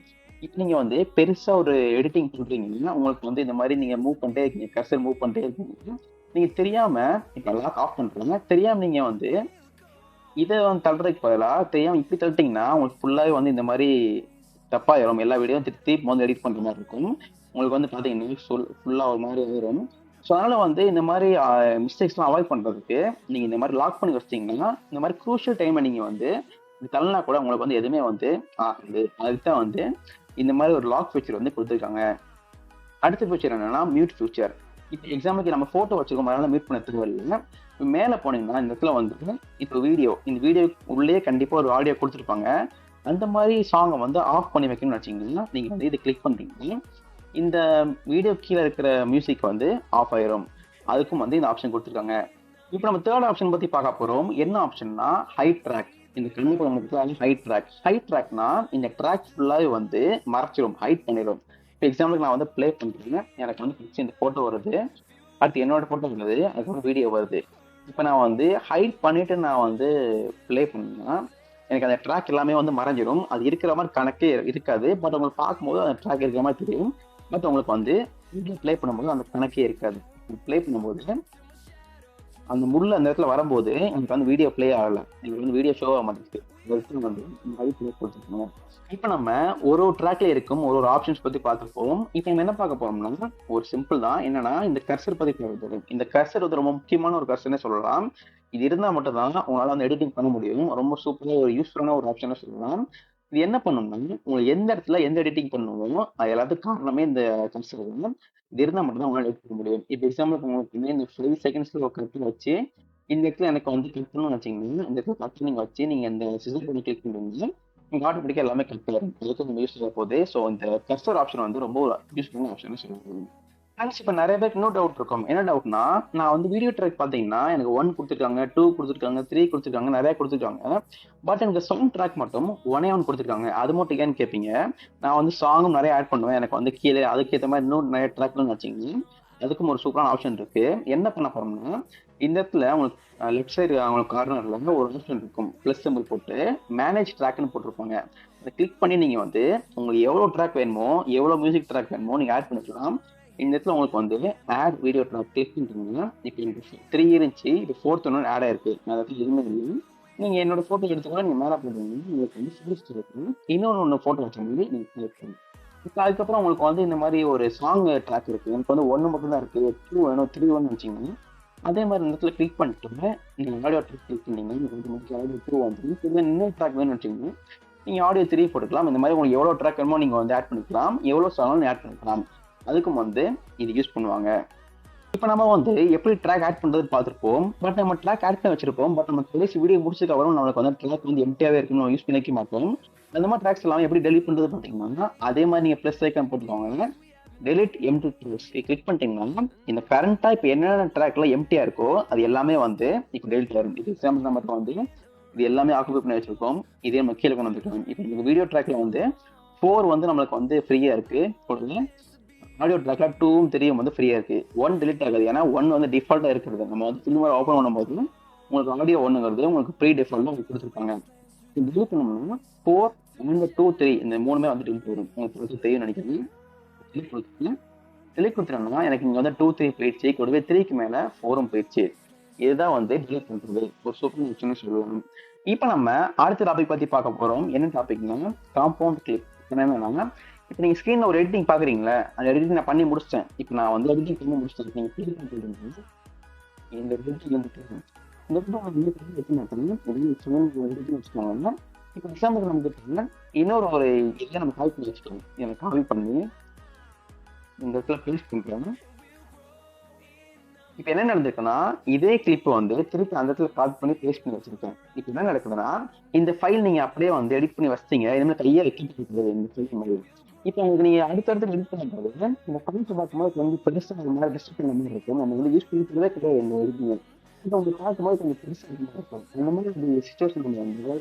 S2: இப்போ நீங்க வந்து பெருசா ஒரு எடிட்டிங் பண்றீங்கன்னா, உங்களுக்கு வந்து இந்த மாதிரி நீங்க மூவ் பண்ணிட்டே இருக்கீங்க, கர்சர் மூவ் பண்ணிட்டே இருக்கீங்க, நீங்க தெரியாம இப்போ லாக் ஆஃப் பண்றீங்க, தெரியாம நீங்க வந்து இதை வந்து தள்ளுறதுக்கு பதிலா தெரியாம இப்படி தள்ளிட்டீங்கன்னா உங்களுக்கு ஃபுல்லாவே வந்து இந்த மாதிரி தப்பாயிரும். எல்லா வீடியோவும் திருப்பி வந்து எடிட் பண்ற மாதிரி இருக்கும். உங்களுக்கு வந்து பாத்தீங்கன்னா ஃபுல்லா ஒரு மாதிரி ஆயிரும். ஸோ அதனால வந்து இந்த மாதிரி மிஸ்டேக்ஸ்லாம் அவாய்ட் பண்றதுக்கு நீங்க இந்த மாதிரி லாக் பண்ணி வச்சிட்டீங்கன்னா, இந்த மாதிரி குரூஷியல் டைமை நீங்க வந்து இது தள்ளனா கூட உங்களுக்கு வந்து எதுவுமே வந்து ஆகுது. அதுக்கு தான் வந்து இந்த மாதிரி ஒரு லாக் ஃபீச்சர் வந்து கொடுத்துருக்காங்க. அடுத்த ஃபீச்சர் என்னன்னா மியூட் ஃபீச்சர். இப்போ எக்ஸாம்பிளுக்கு நம்ம போட்டோ வச்சிருக்கோம், அதனால மியூட் பண்ண தேவையில்லை. மேலே போனீங்கன்னா இந்த இடத்துல வந்து இப்போ இந்த வீடியோ உள்ளே கண்டிப்பா ஒரு ஆடியோ கொடுத்துருப்பாங்க. அந்த மாதிரி சாங்கை வந்து ஆஃப் பண்ணி வைக்கணும்னு வச்சிங்கன்னா, நீங்க வந்து இதை கிளிக் பண்றீங்க, இந்த வீடியோ கீழே இருக்கிற மியூசிக் வந்து ஆஃப் ஆயிரும். அதுக்கும் வந்து இந்த ஆப்ஷன் கொடுத்துருக்காங்க. இப்போ நம்ம தேர்ட் ஆப்ஷன் பத்தி பார்க்க போறோம். என்ன ஆப்ஷன்னா ஹைட் ட்ராக். இந்த கண்ணு ஹைட் ட்ராக். ஹைட் ட்ராக்னா இந்த ட்ராக் ஃபுல்லாவே வந்து மறைச்சிடும், ஹைட் பண்ணிடும். இப்போ எக்ஸாம்பிளுக்கு நான் வந்து ப்ளே பண்றேன், எனக்கு வந்து ஃபர்ஸ்ட் இந்த போட்டோ வருது, அடுத்து என்னோட போட்டோ வருது, அதுக்கப்புறம் வீடியோ வருது. இப்போ நான் வந்து ஹைட் பண்ணிட்டு நான் வந்து ப்ளே பண்ணேன்னா எனக்கு அந்த ட்ராக் எல்லாமே வந்து மறைஞ்சிடும். அது இருக்கிற மாதிரி கணக்கே இருக்காது. பட் உங்களுக்கு பார்க்கும்போது அந்த ட்ராக் இருக்கிற மாதிரி தெரியும். பட் உங்களுக்கு வந்து வீடியோ ப்ளே பண்ணும்போது அந்த கணக்கே இருக்காது. ப்ளே பண்ணும்போது அந்த முள் அந்த இடத்துல வரும்போது எனக்கு வந்து வீடியோ ப்ளே ஆகலை, எனக்கு வந்து வீடியோ ஷோ ஆக மாட்டேங்குது. வந்து கொடுத்துருக்கணும். இப்போ நம்ம ஒரு ட்ராக்ல இருக்கும் ஒரு ஆப்ஷன்ஸ் பத்தி பார்த்துப்போம். இப்போ நம்ம என்ன பார்க்க போறோம்னா, ஒரு சிம்பிள் தான். என்னன்னா இந்த கர்சர் பத்தி பார்க்க. இந்த கர்சர் வந்து ரொம்ப முக்கியமான ஒரு கர்சர்னே சொல்லலாம். இது இருந்தா மட்டும் தான் உங்களால வந்து எடிட்டிங் பண்ண முடியும். ரொம்ப சூப்பரா ஒரு யூஸ்ஃபுல்லான ஒரு ஆப்ஷன் சொல்லலாம். இது என்ன பண்ணும்னா, உங்களுக்கு எந்த இடத்துல எந்த எடிட்டிங் பண்ணணுமோ அது எல்லாத்துக்கும் காரணமே இந்த கர்சர் தான். இது இருந்தா மட்டும் தான் உங்களால எடிட் பண்ண முடியும். இப்போ எக்ஸாம்பிள் உங்களுக்கு வந்து இந்த 5 செகண்ட்ஸ்ல ஒரு கட் வச்சு இந்த இடத்துல எனக்கு வந்து கிளிக் பண்ணணும்னு வச்சீங்கன்னா, இந்த இடத்துல கட் நீங்க வச்சு நீங்க இந்த சிசர் பண்ணி கிளிக் பண்ணுவீங்க, நீங்க ஆட்டோமேட்டிக்கா எல்லாமே கட் ஆயிரும். அதுக்கு ரொம்ப யூஸ்ஃபுல்லா போகுது. ஸோ இந்த கர்சர் ஆப்ஷன் வந்து ரொம்ப யூஸ்ஃபுல்லான ஆப்ஷன் சொல்லலாம். ஃப்ரெண்ட்ஸ், இப்போ நிறைய பேருக்கு இன்னும் டவுட் இருக்கும். என்ன டவுட்னா, நான் வந்து வீடியோ ட்ராக் பார்த்தீங்கன்னா எனக்கு 1 கொடுத்துருக்காங்க, 2 கொடுத்துருக்காங்க, 3 கொடுத்துருக்காங்க, நிறைய கொடுத்துருக்காங்க. பட் எனக்கு சவுண்ட் ட்ராக் மட்டும் 1 கொடுத்துருக்காங்க. அது மட்டும் ஏன்னு கேட்பீங்க. நான் வந்து சாங்கும் நிறைய ஆட் பண்ணுவேன். எனக்கு வந்து கீழே அதுக்கேற்ற மாதிரி இன்னும் நிறைய ட்ராக்னு வச்சிங்க, அதுக்கும் ஒரு சூப்பரான ஆப்ஷன் இருக்கு. என்ன பண்ண போறோம்னா, இந்த இடத்துல உங்களுக்கு லெஃப்ட் சைடு அவங்களுக்கு கார்னர்ல ஒரு ஆப்ஷன் இருக்கும், ப்ளஸ் சிம்பிள் போட்டு மேனேஜ் ட்ராக்னு போட்டிருப்பாங்க. அதை கிளிக் பண்ணி நீங்க வந்து உங்களுக்கு எவ்வளவு ட்ராக் வேணுமோ, எவ்வளவு மியூசிக் ட்ராக் வேணுமோ நீங்க ஆட் பண்ணிக்கலாம். இந்த இடத்துல உங்களுக்கு வந்து ஆட் வீடியோ ட்ராக் கிளிக் பண்ணிட்டீங்கன்னா, இப்போ இந்த 3 இருந்துச்சு, இப்போ 4th ஒன்று ஆட் ஆயிருக்கு. நான் அதை எதுவுமே இல்லை. நீங்க என்னோட போட்டோ எடுத்துக்கலாம், நீங்க மேலே போடுறீங்க, உங்களுக்கு வந்து ஃபுல் இருக்கும். இன்னொன்று போட்டோ வச்ச மாதிரி நீங்க கிளிக் பண்ணுங்க. இப்போ அதுக்கப்புறம் உங்களுக்கு வந்து இந்த மாதிரி ஒரு சாங் ட்ராக் இருக்கு, எனக்கு வந்து ஒன்று மட்டும் தான் இருக்கு, 2 வேணும் 3 வேணும்னு வச்சிங்கன்னா அதே மாதிரி இந்த இடத்துல கிளிக் பண்ணிட்டு நீங்கள் ஆடியோ ட்ராக் கிளிக் பண்ணீங்கன்னா உங்களுக்கு வந்து ஆடியோ 2 வந்து இல்லை இன்னொரு ட்ராக் வேணும்னு வச்சிங்கன்னா நீங்கள் ஆடியோ 3 போட்டுக்கலாம். இந்த மாதிரி உங்களுக்கு எவ்வளோ ட்ராக் வேணுமோ நீங்கள் வந்து ஆட் பண்ணிக்கலாம், எவ்வளோ சாங் ஆட் பண்ணிக்கலாம். அதுக்கும் வந்து இது யூஸ் பண்ணுவாங்க. இப்போ நம்ம வந்து எப்படி ட்ராக் ஆட் பண்ணுறது பார்த்துருப்போம். பட் நம்ம ட்ராக் ஆட் பண்ணி வச்சிருப்போம். பட் நம்ம கடைசி வீடியோ முடிச்சதுக்கு அப்புறம் நம்மளுக்கு வந்து ட்ராக் வந்து எம்டியாவே இருக்குன்னு நம்ம யூஸ் பண்ணிக்க மாட்டோம். அந்த மாதிரி ட்ராக்ஸ் எல்லாம் எப்படி டெலிட் பண்ணுறது பார்த்தீங்கன்னா அதே மாதிரி நீங்கள் ப்ளஸ் ஐக்கான் போட்டுக்கோங்க, டெலிட் எம்டி ட்ராக்ஸ் கிளிக் பண்ணிட்டீங்கன்னா இந்த கரண்டா இப்போ என்னென்ன ட்ராக்ல எம்டியா இருக்கோ அது எல்லாமே வந்து இப்போ டெலிட் ஆகும். இப்போ எக்ஸாம்பிள் நம்ம வந்து இது எல்லாமே ஆக்குபை பண்ணி வச்சிருக்கோம், இதே நம்ம கீழே கொண்டு வந்துருக்கோம். இப்போ இந்த வீடியோ ட்ராக்ல வந்து 4 வந்து நம்மளுக்கு வந்து ஃப்ரீயா இருக்கு, ஆடியோ ட்ராக்ல 2ம் 3ம் வந்து ஃப்ரீயா இருக்கு. 1 டெலிட் ஆகாது, ஏன்னா 1 வந்து டிஃபால்ட்டா இருக்கிறது. நம்ம வந்து ஃபில்மர் ஓப்பன் பண்ணும்போது உங்களுக்கு ஆடியோ 1ங்கிறது உங்களுக்கு ப்ரீ டிஃபால்ட்டா உங்களுக்கு கொடுத்துருக்காங்க. டெலிட் பண்ணோம்னா 4 and 2 3 இந்த 3மே வந்து டெலிட் வரும். உங்களுக்கு தெரியும் நினைக்கிறேன். டெலிட் கொடுத்துட்டோம்னா எனக்கு இங்க வந்து 2 3 போயிடுச்சு, கூடவே 3க்கு மேல 4ம் போயிடுச்சு. இதுதான் வந்து டெலிட் பண்றது ஒரு சூப்பர் விஷயம்னு சொல்லலாம். இப்போ நம்ம அடுத்த டாபிக் பத்தி பார்க்க போறோம். என்ன டாபிக்னா காம்பவுண்ட் கிளிப். என்னன்னா இப்போ நீங்க ஸ்கிரீன்ல ஒரு எடிட்டிங் பாக்குறீங்களா, அந்த எடிட்டிங் நான் பண்ணி முடிச்சிட்டேன். இப்போ நான் வந்து எடிட்டிங் பண்ணி முடிச்சிட்டேன். நீங்க கிளிக் பண்ணிட்டு இந்த எடிட்டிங் வந்து இந்த வச்சுக்கோங்க. இப்போ எக்ஸாம்பிள் நமக்கு இன்னொரு ஒரு இதை நம்ம கால் பண்ணி வச்சுக்கோங்க. எனக்கு கால் பண்ணி இந்த இடத்துல பேஸ்ட் பண்றேன். இப்போ என்ன நடந்திருக்குன்னா இதே கிளிப் வந்து திருப்பி அந்த இடத்துல கால் பண்ணி பேஸ்ட் பண்ணி வச்சிருக்கேன். இப்போ என்ன நடக்குதுன்னா இந்த ஃபைல் நீங்க அப்படியே வந்து எடிட் பண்ணி வச்சிட்டீங்க, இனிமேல் கையை வைக்கிறது இந்த ஃபைல் மாதிரி. இப்போ உங்களுக்கு நீங்க அடுத்தடுத்து எடிட் பண்ணும்போது இந்த ஃபைல்ஸ் பார்க்கும்போது கொஞ்சம் பெருசா ஒரு மாதிரி டிஸ்ட்ரிக்ட் பண்ண மாதிரி இருக்கும். நம்ம வந்து யூஸ் பண்ணிக்கிறதே கிடையாது இந்த எடிட்டிங். இப்போ உங்களுக்கு பார்க்கும்போது கொஞ்சம் பெருசாக இருக்கும். அந்த மாதிரி சிச்சுவேஷன் கொஞ்சம்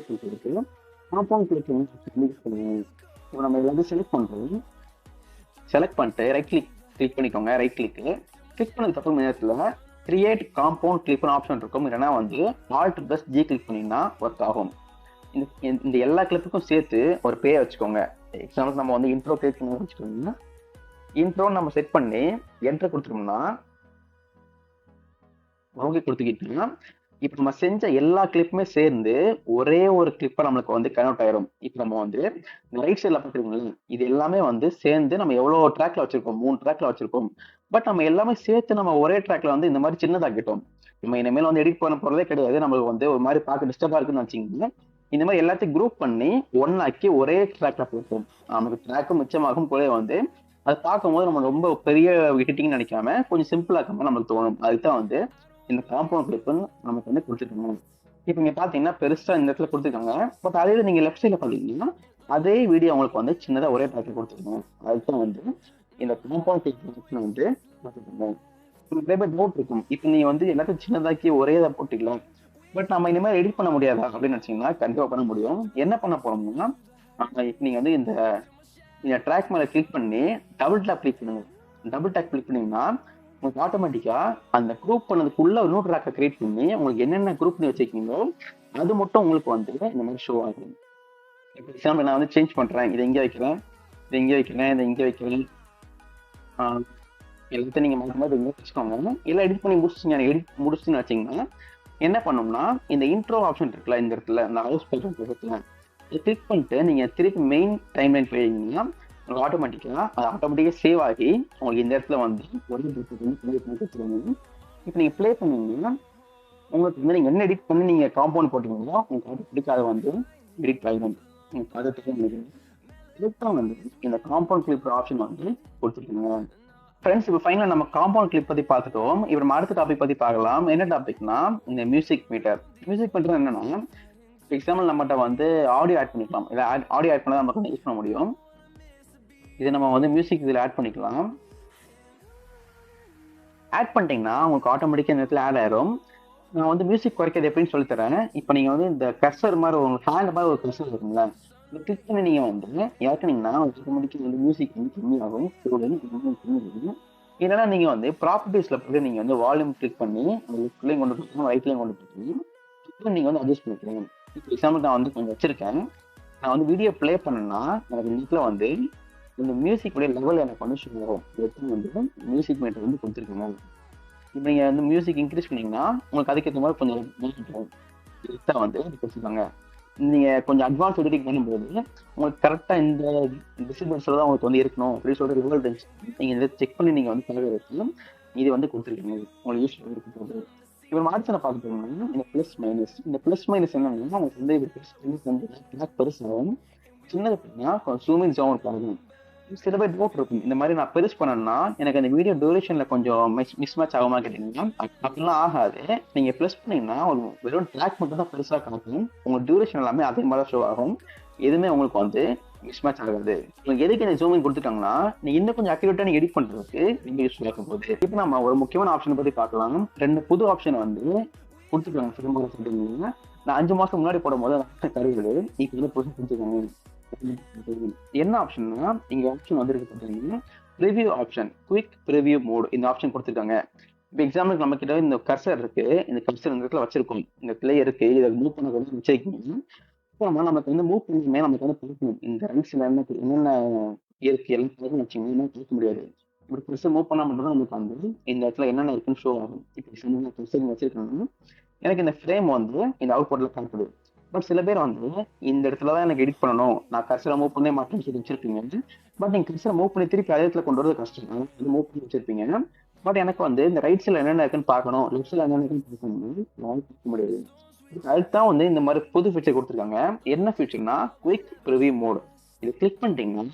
S2: இருக்கு. காம்பவுண்ட் கிளிக் யூஸ் பண்ணுவோம். இப்போ நம்ம எல்லாத்தையும் செலக்ட் பண்ணிட்டு ரைட் கிளிக் பண்ணிக்கோங்க. ரைட் கிளிக் பண்ணதுக்கு அப்புறம் நேரத்தில் கிரியேட் காம்பவுண்ட் கிளிப்னு ஆப்ஷன் இருக்கும். இல்லைன்னா வந்து ஆல்ட் ப்ளஸ் ஜி கிளிக் பண்ணிங்கன்னா ஒர்க் ஆகும். இந்த எல்லா கிளிப்புக்கும் சேர்த்து ஒரு பேரை வச்சுக்கோங்க. எக்ஸாம்பிள் நம்ம வந்து இன்ட்ரோ கிரியேட் பண்ணி வச்சுக்கோங்கன்னா இன்ட்ரோ நம்ம செட் பண்ணி என்ட்ரு கொடுத்துட்டோம்னா ஓகே கொடுத்துக்கிட்டோம்னா இப்போ நம்ம செஞ்ச எல்லா கிளிப்புமே சேர்ந்து ஒரே ஒரு கிளிப்பை நம்மளுக்கு வந்து கன்வெர்ட் ஆயிரும். இப்போ நம்ம வந்து ரைட் சைடில் பார்த்துருக்கோங்களா, இது எல்லாமே வந்து சேர்ந்து நம்ம எவ்வளோ ட்ராக்ல வச்சிருக்கோம், 3 ட்ராக்ல வச்சிருக்கோம். பட் நம்ம எல்லாமே சேர்த்து நம்ம ஒரே ட்ராக்ல வந்து இந்த மாதிரி சின்னதாக்கிட்டோம். நம்ம இனிமேல் வந்து எடிட் பண்ண போறதே கிடையாது. நம்மளுக்கு வந்து ஒரு மாதிரி பார்க்க டிஸ்டர்பா இருக்குன்னு வச்சுக்கோங்க. இந்த மாதிரி எல்லாத்தையும் குரூப் பண்ணி ஒன்னாக்கி ஒரே ட்ராக்ல போட்டோம். நமக்கு ட்ராக்கும் மிச்சமாகும் கூட வந்து அதை பார்க்கும்போது நம்ம ரொம்ப பெரிய எடிட்டிங் நினைக்காம கொஞ்சம் சிம்பிளாக்காம நம்மளுக்கு தோணும். அதுதான் வந்து இந்த காம்பவுண்ட் கிளிப்னு நமக்கு வந்து கொடுத்துருக்காங்க. இப்போ நீங்க பாத்தீங்கன்னா பெருசா இந்த இடத்துல கொடுத்துருக்காங்க. பட் அதே நீங்க லெஃப்ட் சைட்ல பாத்தீங்கன்னா அதே வீடியோ உங்களுக்கு வந்து சின்னதா ஒரே ட்ராக்ல கொடுத்துருக்காங்க. அதுதான் வந்து இந்த காம்பவுண்ட் கிளிப் வந்து கொடுத்துருக்காங்க. நிறைய பேர் டவுட் இருக்கும், இப்போ நீ வந்து எல்லாத்தையும் சின்னதாக்கி ஒரே இதை போட்டிக்கலாம், பட் நம்ம இனிமேல் எடிட் பண்ண முடியாதா அப்படின்னு நினைச்சீங்கன்னா கண்டிப்பா பண்ண முடியும். என்ன பண்ண போறோம்னா இப்போ நீங்க வந்து இந்த ட்ராக் மேல கிளிக் பண்ணி டபுள் டேப் கிளிக் பண்ணுங்க. டபுள் டேப் கிளிக் பண்ணீங்கன்னா உங்களுக்கு ஆட்டோமேட்டிக்கா அந்த குரூப் பண்ணதுக்குள்ள இன்னொரு ட்ராக்கை கிரியேட் பண்ணி உங்களுக்கு என்னென்ன குரூப் பண்ணி வச்சிருக்கீங்களோ அது மட்டும் உங்களுக்கு வந்து இந்த மாதிரி ஷோ ஆகும். இப்போ எக்ஸாம்பிள் நான் வந்து சேஞ்ச் பண்றேன், இதை இங்கே வைக்கிறேன், இதை இங்கே வைக்கிறேன், இதை இங்கே வைக்கிறேன், எல்லாத்தையும் நீங்க மாற்றி இங்கே வச்சுக்கோங்க. எல்லாம் எடிட் பண்ணி முடிச்சுன்னு வச்சிங்கன்னா என்ன பண்ணோம்னா இந்த இன்ட்ரோ ஆப்ஷன் இருக்குல்ல, இந்த இடத்துல இந்த ஹவுஸ் பக்கத்துல கிளிக் பண்ணிட்டு நீங்க திருப்பி மெயின் டைம்லைன் போயிருந்தீங்கன்னா உங்களுக்கு ஆட்டோமேட்டிக்கா சேவ் ஆகி உங்களுக்கு இந்த இடத்துல வந்து இப்போ நீங்க பிளே பண்ணீங்கன்னா உங்களுக்கு வந்து நீங்க என்ன எடிட் பண்ணி நீங்க காம்பவுண்ட் போட்டீங்கன்னா உங்களுக்கு ஆட்டோமேட்டிக்கா அதை வந்து எடிட் ஆகிடும். அதை இதுதான் வந்து இந்த காம்பவுண்ட் கிளிப் ஆப்ஷன் வந்து கொடுத்துருக்கீங்க. ஃப்ரெண்ட்ஸ், இப்போ ஃபைனலாக நம்ம காம்பவுண்ட் கிளிப் பற்றி பார்த்துட்டோம். இப்போ நம்ம அடுத்த டாபிக் பற்றி பார்க்கலாம். என்ன டாபிக்னா இந்த மியூசிக் மீட்டர். மியூசிக் மீட்டர் என்னன்னா எக்ஸாம்பிள் நம்மகிட்ட வந்து ஆடியோ ஆட் பண்ணிக்கலாம். இல்லை ஆடியோ ஆட் பண்ணால் நமக்கு யூஸ் பண்ண முடியும். இதை நம்ம வந்து மியூசிக் இதில் ஆட் பண்ணிக்கலாம். ஆட் பண்ணிட்டீங்கன்னா உங்களுக்கு ஆட்டோமேட்டிக்காக இந்த இடத்துல ஆட் ஆயிரும். நான் வந்து மியூசிக் குறைக்கிறது எப்படின்னு சொல்லித்தரேன். இப்போ நீங்கள் வந்து இந்த கர்சர் மாதிரி ஒரு ஹேண்ட் மாதிரி ஒரு கர்சர் இருக்குங்களா, இந்த கிளிக் பண்ணி நீங்கள் வந்து இறக்குனீங்கன்னா ஆட்டோமேட்டிக்காக வந்து மியூசிக் வந்து கம்மியாகும், இல்லைன்னா நீங்கள் வந்து ப்ராப்பர்ட்டிஸில் போய் நீங்கள் வந்து வால்யூம் கிளிக் பண்ணி லெஃப்ட்லேயும் கொண்டு போய்க்கணும், ரைட்லேயும் கொண்டு போய்க்கணும், நீங்கள் வந்து அட்ஜஸ்ட் பண்ணிக்கலாம். இப்போ எக்ஸாம்பிள் நான் வந்து கொஞ்சம் வச்சிருக்கேன். நான் வந்து வீடியோ ப்ளே பண்ணேன்னா எனக்கு இந்த இடத்துல வந்து இந்த மியூசிக் லெவல் எனக்கு வந்து ஷோ ஆகும். எடுத்து வந்து மியூசிக் மீட்டர் வந்து கொடுத்துருக்கேங்க. இப்போ நீங்கள் வந்து மியூசிக் இன்க்ரீஸ் பண்ணீங்கன்னா உங்களுக்கு அதுக்கேற்ற மாதிரி கொஞ்சம் இதுதான் வந்து கொடுத்துருக்காங்க. நீங்கள் கொஞ்சம் அட்வான்ஸ் எடிட்டிங் பண்ணும்போது உங்களுக்கு கரெக்டாக இந்த டிசிபிள்ஸில் தான் உங்களுக்கு வந்து இருக்கணும் அப்படின்னு சொல்லிட்டு ரிவல் இருந்துச்சு. நீங்கள் இதை செக் பண்ணி நீங்கள் வந்து பார்க்கறதுக்கு இது வந்து கொடுத்துருக்கீங்க, உங்களுக்கு யூஸ் இருக்கு போகுது. இப்போ மார்க்ஸில் பார்த்துட்டோம்னா இந்த ப்ளஸ் மைனஸ், இந்த ப்ளஸ் மைனஸ் என்னன்னா உங்களுக்கு வந்து வந்து பெருசாகும், சின்னது பண்ணா ஜூமிங் ஜோன் பாருங்க. சில பேர் டவுட் இருக்கும், இந்த மாதிரி நான் பெருசு பண்ணேன்னா எனக்கு அந்த வீடியோ டியூரேஷன்ல கொஞ்சம் மிஸ் மேட்ச் ஆகுமா கேட்டீங்கன்னா அப்படிலாம் ஆகாது. நீங்க ப்ளஸ் பண்ணீங்கன்னா ஒரு வெறும் ட்ராக் மட்டும் தான் பெருசா காட்டும், உங்க டியூரேஷன் எல்லாமே அதே மாதிரி ஷோ ஆகும், எதுவுமே உங்களுக்கு வந்து மிஸ் மேட்ச் ஆகாது. உங்களுக்கு எதுக்கு இந்த ஜூமிங் கொடுத்துட்டாங்கன்னா நீங்க இன்னும் கொஞ்சம் அக்யூரேட்டா நீங்க எடிட் பண்றதுக்கு ரொம்ப யூஸ்ஃபுல்லா இருக்கும் போது. இப்போ நம்ம ஒரு முக்கியமான ஆப்ஷன் பத்தி பார்க்கலாம். 2 புது ஆப்ஷன் வந்து கொடுத்துருக்காங்க ஃபிலிமோட செட்டிங்ல. நான் 5 மாசம் முன்னாடி போடும் போது கருவுது இப்போ வந்து புதுசு கொடுத்துருக்காங்க. என்ன ஆப்ஷன்னா இங்க ஆப்ஷன் வந்து இருக்கு பார்த்தீங்கன்னா preview option, quick preview mode, இந்த ஆப்ஷன் கொடுத்துருக்காங்க. இப்போ எக்ஸாம்பிளுக்கு நம்ம கிட்ட இந்த கர்சர் இருக்கு, இந்த கர்சர் இந்த இடத்துல வச்சிருக்கோம், இந்த பிளே இருக்கு, இதை மூவ் பண்ண கூட வச்சிருக்கீங்க. அப்புறமா நமக்கு வந்து மூவ் பண்ணுமே நமக்கு வந்து பார்க்கணும் இந்த ரன்ஸ்ல என்னென்ன இருக்கு எல்லாம் பார்க்கணும் வச்சுக்கோங்க, பார்க்க முடியாது. இப்படி கர்சர் மூவ் பண்ணா மட்டும் தான் நமக்கு வந்து இந்த இடத்துல என்னென்ன இருக்குன்னு ஷோ ஆகும். இப்போ கர்சர் வச்சிருக்காங்கன்னா எனக்கு இந்த ஃப்ரேம் வந்து இந்த அவுட்புட்ல காட்டுது. பட் சில பேர் வந்து இந்த இடத்துல தான் எனக்கு எடிட் பண்ணணும், நான் கர்சரை மூவ் பண்ணே மாட்டேன்னு சொல்லி வச்சிருப்பீங்க. பட் நீங்க கர்சரை மூவ் பண்ணி திருப்பி அதே இடத்துல கொண்டு வரது கஷ்டம், வந்து மூவ் பண்ணி வச்சிருப்பீங்க. பட் எனக்கு வந்து இந்த ரைட் சைட்ல என்னென்ன இருக்குன்னு பார்க்கணும், லெஃப்ட் சைட்ல என்னென்ன இருக்குன்னு பார்க்க முடியாது. அதுதான் வந்து இந்த மாதிரி புது ஃபீச்சர் கொடுத்துருக்காங்க. என்ன ஃபீச்சர்னா குயிக் ப்ரிவியூ மோட். இது கிளிக் பண்ணிட்டீங்கன்னா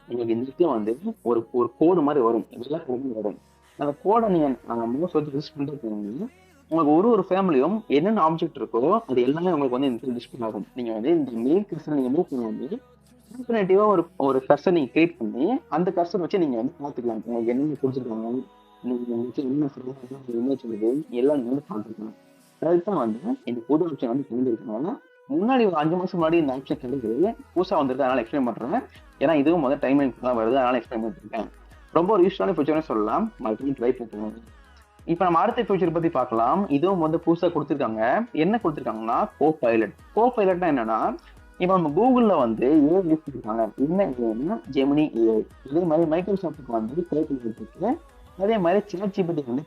S2: உங்களுக்கு இந்த இடத்துல வந்து ஒரு ஒரு கோடு மாதிரி வரும், எல்லா கோடும் வரும். அந்த கோடை நீங்க மோஸ்ட் வந்து யூஸ் பண்ணிட்டு உங்களுக்கு ஒரு ஃபேமிலியும் என்னென்ன ஆப்ஜெக்ட் இருக்கோ அது எல்லாமே உங்களுக்கு வந்து இந்த டிஸ்பிளே ஆகும். நீங்க வந்து இந்த மெயின் கர்சர் நீங்க மூவ் பண்ணும்போது ஆல்டர்னேட்டிவா ஒரு கர்சர் நீங்க கிரியேட் பண்ணி அந்த கர்சர் வச்சு நீங்க வந்து பார்த்துக்கலாம். உங்களுக்கு என்னென்ன கொடுத்துருக்காங்க, நீங்க என்ன இமேஜ் வருது எல்லாம் நீங்க வந்து பார்த்துக்கலாம். அதுதான் வந்து இந்த புது ஆப்ஷன் வந்து தெரிஞ்சிருக்கனால முன்னாடி ஒரு 5 மாசம் முன்னாடி இந்த ஆப்ஷன் கிடைக்கிறது புதுசா வந்துருக்கு, அதனால எக்ஸ்பிளைன் பண்றேன். ஏன்னா இதுவும் வந்து டைம் தான் வருது, அதனால எக்ஸ்பிளைன் பண்ணிருக்கேன். ரொம்ப ஒரு யூஸ்ஃபுல்லான ஃபீச்சர்னு சொல்லலாம், மறுபடியும் ட்ரை பண்ணுவோம். இப்போ நம்ம அடுத்த ஃபியூச்சர் பத்தி பார்க்கலாம். இதுவும் வந்து புதுசா கொடுத்துருக்காங்க. என்ன கொடுத்துருக்காங்கன்னா கோ பைலட். கோ பைலட்னா என்னன்னா இப்போ நம்ம கூகுள்ல வந்து ஏஐ யூஸ் பண்ணிருக்காங்க. என்ன ஏன்னா ஜெமினி ஏஐ. இதே மாதிரி மைக்ரோசாஃப்ட்டுக்கு வந்து கோபைலட் இருக்கு. அதே மாதிரி ChatGPT வந்து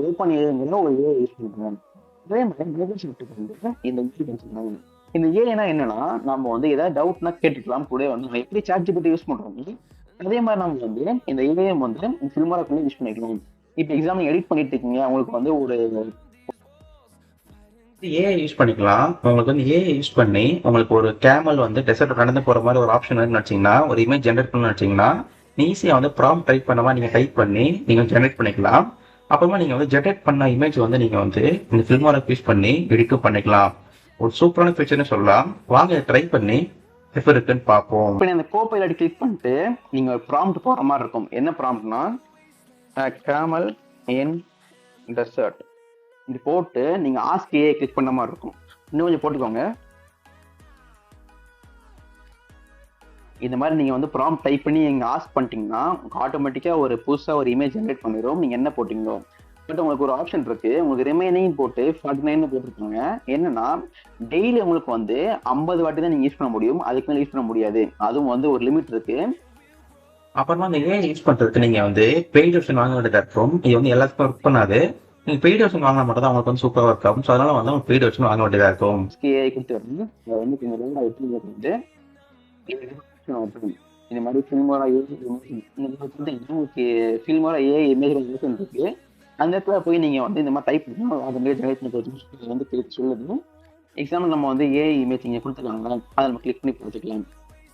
S2: ஓப்பன் ஏஐங்கிற ஒரு ஏஐ யூஸ் பண்ணிருக்காங்க. அதே மாதிரி மைக்ரோசாஃப்ட்டுக்கு வந்து இந்த வச்சிருக்காங்க. இந்த ஏஐனா என்னன்னா நம்ம வந்து ஏதாவது டவுட்னா கேட்டுக்கலாம், கூட வந்து நம்ம எப்படி ChatGPT யூஸ் பண்றோம் அதே மாதிரி நம்ம வந்து இந்த ஏஐ வந்து ஃபில்மோராக்குள்ள யூஸ் பண்ணிக்கலாம். இப்போ எக்ஸாம் எடிட் பண்ணிட்டு இருக்கீங்க, உங்களுக்கு வந்து ஒரு
S3: ஏஐ யூஸ் பண்ணிக்கலாம். உங்களுக்கு வந்து ஏஐ யூஸ் பண்ணி உங்களுக்கு ஒரு கேமல் வந்து டெசர்ட் நடந்து போற மாதிரி ஒரு ஆப்ஷன் நினைச்சீங்கன்னா, ஒரு இமேஜ் ஜென்ரேட் பண்ணணும்னு நினைச்சீங்கன்னா ஈஸியா வந்து ப்ராம்ப்ட் டைப் பண்ண மாதிரி நீங்க டைப் பண்ணி நீங்க ஜென்ரேட் பண்ணிக்கலாம். அப்புறமா நீங்க வந்து ஜென்ரேட் பண்ண இமேஜ் வந்து நீங்க வந்து இந்த ஃபில்மோராக் யூஸ் பண்ணி எடிட்டும் பண்ணிக்கலாம். ஒரு சூப்பரான ஃபீச்சர்னு சொல்லலாம். வாங்க ட்ரை பண்ணி எப்படி இருக்குன்னு பார்ப்போம்.
S2: இப்போ அந்த கோ பைலட் கிளிக் பண்ணிட்டு நீங்க ஒரு ப்ராம்ப்ட் போற மாதிரி இருக்கும். என்ன ப்ராம்ப்ட்னா கேமல் இன் டெசர்ட் இது போட்டு நீங்க ஆஸ்க் ஏஐ கிளிக் பண்ண மாதிரி இருக்கும். இன்னும் கொஞ்சம் போட்டுக்கோங்க. இந்த மாதிரி நீங்க வந்து ப்ராம்ப்ட் டைப் பண்ணி நீங்க ஆஸ்க் பண்ணிட்டீங்கன்னா ஆட்டோமேட்டிக்கா ஒரு புதுசா ஒரு இமேஜ் ஜென்ரேட் பண்ணிடும், நீங்க என்ன போட்டீங்களோ. பட் உங்களுக்கு ஒரு ஆப்ஷன் இருக்கு, உங்களுக்கு ரிமைனிங் போட்டு 49 போட்டிருக்காங்க. என்னன்னா டெய்லி உங்களுக்கு வந்து 50 வாட்டி தான் நீங்க யூஸ் பண்ண முடியும், அதுக்கு மேல யூஸ் பண்ண முடியாது. அதுவும் வந்து ஒரு லிமிட் இருக்கு.
S3: அப்புறமா இந்த ஏஐ யூஸ் பண்றதுக்கு நீங்க வந்து பெய்ட் வெர்ஷன் வாங்க வேண்டியதா இருக்கும். இது வந்து எல்லாத்துக்கும் ஒர்க் பண்ணாது. நீங்க பெய்ட் வெர்ஷன் வாங்கினா மட்டும் தான் உங்களுக்கு வந்து சூப்பரா ஒர்க் ஆகும். ஸோ அதனால வந்து உங்களுக்கு பெய்ட் வெர்ஷன் வாங்க வேண்டியதா இருக்கும்.
S2: ஏஐ கொடுத்து வரணும். அதை வந்து கொஞ்சம் ரெண்டாக எடுத்து இந்த மாதிரி ஃபில்மோரா உங்களுக்கு ஃபில்மோரா ஏஐ இமேஜ் இருக்கு. அந்த இடத்துல போய் நீங்க வந்து இந்த மாதிரி டைப் பண்ணணும், அது மாதிரி ஜெனரேட் பண்ணி வந்து சொல்லுது. எக்ஸாம்பிள் நம்ம வந்து ஏஐ இமேஜ் இங்கே கொடுத்துருக்காங்க, அதை நம்ம கிளிக் பண்ணி பார்த்துக்கலாம்.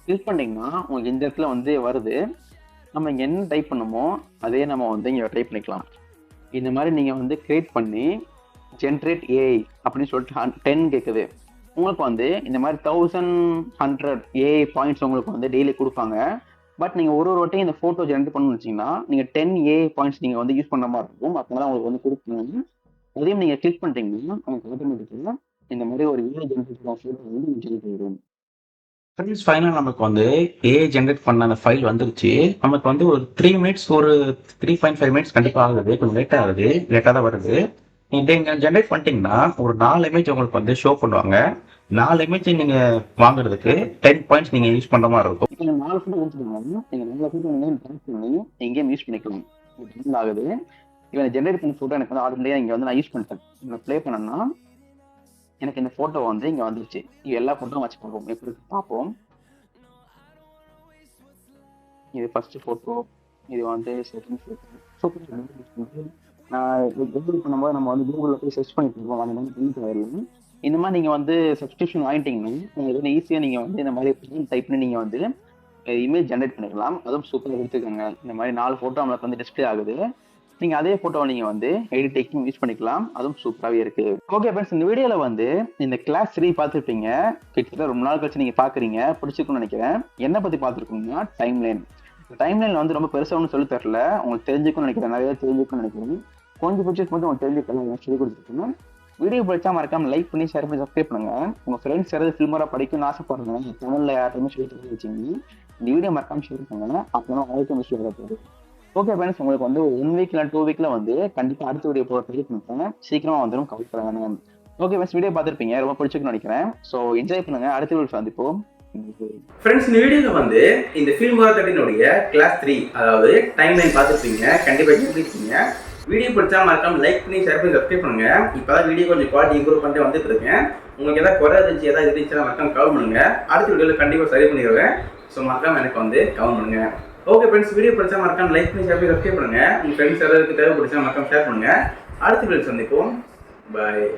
S2: கிளிக் பண்ணிங்கன்னா உங்களுக்கு இந்த இடத்துல வந்து வருது. நம்ம இங்கே என்ன டைப் பண்ணமோ அதே நம்ம வந்து இங்கே டைப் பண்ணிக்கலாம். இந்த மாதிரி நீங்கள் வந்து கிரியேட் பண்ணி ஜென்ரேட் ஏஐ அப்படின்னு சொல்லிட்டு 10 கேட்குது. உங்களுக்கு வந்து இந்த மாதிரி 1100 ஏஐ பாயிண்ட்ஸ் உங்களுக்கு வந்து டெய்லி கொடுப்பாங்க. பட் நீங்கள் ஒரு வாட்டையும் இந்த ஃபோட்டோ ஜென்ரேட் பண்ணணும்னு வச்சிங்கன்னா நீங்கள் 10 ஏஐ பாயிண்ட்ஸ் நீங்கள் வந்து யூஸ் பண்ண மாதிரி இருக்கும். அப்போ உங்களுக்கு வந்து கொடுப்பாங்க. அதையும் நீங்கள் கிளிக் பண்ணிட்டீங்கன்னா உங்களுக்கு ஆட்டோமேட்டிக்காக இந்த மாதிரி ஒரு ஏஐ ஜென்ரேட் ஃபோட்டோ வந்து ஜென்ரேட் ஆகிடும்.
S3: ஃப்ரெண்ட்ஸ், ஃபைனல் நமக்கு வந்து ஏஐ ஜென்ரேட் பண்ண அந்த ஃபைல் வந்துருச்சு. நமக்கு வந்து ஒரு 3 மினிட்ஸ், ஒரு 3.5 மினிட்ஸ் கண்டிப்பாக ஆகுது. கொஞ்சம் லேட்டாக ஆகுது, லேட்டாக தான் வருது. நீங்கள் ஜென்ரேட் பண்ணிட்டீங்கன்னா ஒரு 4 இமேஜ் உங்களுக்கு வந்து ஷோ பண்ணுவாங்க. 4 இமேஜ் நீங்கள் வாங்குறதுக்கு 10 பாயிண்ட்ஸ் நீங்கள் யூஸ் பண்ணுற மாதிரி இருக்கும்.
S2: இப்போ 4 ஃபோட்டோ கொடுத்துருக்காங்க, நீங்கள் 4 ஃபோட்டோ ட்ராக் பண்ணி எங்கேயும் யூஸ் பண்ணிக்கலாம். ஆகுது இப்போ ஜென்ரேட் பண்ண ஃபோட்டோ எனக்கு வந்து ஆல்ரெடியாக இங்கே வந்து நான் யூஸ் பண்ணிட்டேன். நான் ப்ளே பண்ணேன்னா எனக்கு இந்த ஃபோட்டோ வந்து இங்கே வந்துருச்சு. இது எல்லா ஃபோட்டோவும் வச்சு பார்ப்போம், எப்படி பார்ப்போம். இது ஃபர்ஸ்ட் ஃபோட்டோ, இது வந்து செகண்ட் ஃபோட்டோ. சூப்பர். நான் கூகுள் பண்ணும்போது நம்ம வந்து கூகுளில் போய் சர்ச் பண்ணிட்டு இருக்கோம், அந்த மாதிரி பண்ணி தரலாம். இந்த மாதிரி நீங்கள் வந்து சப்ஸ்கிரிப்ஷன் வாங்கிட்டீங்கன்னா உங்களுக்கு வந்து ஈஸியாக நீங்கள் வந்து இந்த மாதிரி டைப் பண்ணி நீங்கள் வந்து இமேஜ் ஜென்ரேட் பண்ணிக்கலாம். அதுவும் சூப்பராக எடுத்துக்கோங்க. இந்த மாதிரி 4 ஃபோட்டோ நம்மளுக்கு வந்து டிஸ்பிளே ஆகுது. நீங்கள் அதே ஃபோட்டோவை நீங்கள் வந்து எடிட்டிங் யூஸ் பண்ணிக்கலாம். அதுவும் சூப்பராகவே இருக்கு. ஓகே ஃப்ரெண்ட்ஸ், இந்த வீடியோவில் வந்து இந்த கிளாஸ் 3 பார்த்துருப்பீங்க. கிட்டத்தட்ட ரொம்ப நாள் கழிச்சு நீங்கள் பார்க்குறீங்க, பிடிச்சிருக்குன்னு நினைக்கிறேன். என்ன பற்றி பார்த்துருக்கோம்னா டைம்லைன். டைம்லைன் வந்து ரொம்ப பெருசாக ஒன்றும் சொல்லி தரல, உங்களுக்கு தெரிஞ்சுக்கும்னு நினைக்கிறேன், நிறைய தெரிஞ்சுக்கும்னு நினைக்கிறேன். கொஞ்சம் பிடிச்சிருக்கு மட்டும் உங்களுக்கு தெரிஞ்சுக்கலாம் சொல்லி கொடுத்துருக்கேன். வீடியோ பிடிச்சா மறக்காம லைக் பண்ணி ஷேர் பண்ணி சப்ஸ்கிரைப் பண்ணுங்க. உங்க ஃப்ரெண்ட்ஸ் யாராவது ஃபில்மரா படிக்கணும்னு ஆசைப்படுறாங்க, தமிழ்ல யாருமே சொல்லி தர வச்சுங்க. இந்த வீடியோ மறக்காம ஷேர் பண்ணுங்க, அப்பதான் உங்களுக்கு மிஸ் ஆகாது. ஓகே ஃப்ரெண்ட்ஸ், உங்களுக்கு வந்து 1 வீக் இல்லை 2 வீக்ல வந்து கண்டிப்பா அடுத்த வீடியோ போட ட்ரை பண்ணுறேன். சீக்கிரமா வந்துடும், கவலைப்படாங்க. ஓகே ஃப்ரெண்ட்ஸ், வீடியோ பார்த்துருப்பீங்க, ரொம்ப பிடிச்சிருக்குன்னு நினைக்கிறேன். ஸோ என்ஜாய் பண்ணுங்க. அடுத்த வீடியோ சந்திப்போம்.
S1: ஃப்ரெண்ட்ஸ், இந்த வீடியோவில் வந்து இந்த ஃபில்மோரா 13 கிளாஸ் 3 அதாவது டைம்லைன் பார்த்துருப்பீங்க. கண்டிப்பாக கேட்டுருக்கீங்க. வீடியோ பிடிச்சா மறக்காம லைக் பண்ணி ஷேர் பண்ணி சப்ஸ்கிரைப் பண்ணுங்க. இப்போதான் வீடியோ கொஞ்சம் குவாலிட்டி இம்ப்ரூவ் பண்ணிட்டு வந்துட்டு இருக்கேன். உங்களுக்கு ஏதாவது குறை இருந்துச்சு, ஏதாவது இருந்துச்சுன்னா மறக்காம கவர் பண்ணுங்க. அடுத்த வீடியோவில் கண்டிப்பாக சரி பண்ணிடுவேன். ஸோ மறக்காம எனக்கு வந்து கவர் பண்ணுங்க. ஓகே ஃப்ரெண்ட்ஸ், வீடியோ பிடிச்சா மறக்காம லைக் பண்ணி ஷேர் பண்ணி சப்ஸ்கிரைப் பண்ணுங்க. உங்கள் ஃப்ரெண்ட்ஸ் யாராவது தேவை பிடிச்சா மறக்காம ஷேர் பண்ணுங்க. அடுத்த வீடியோ சந்திப்போம். பாய்.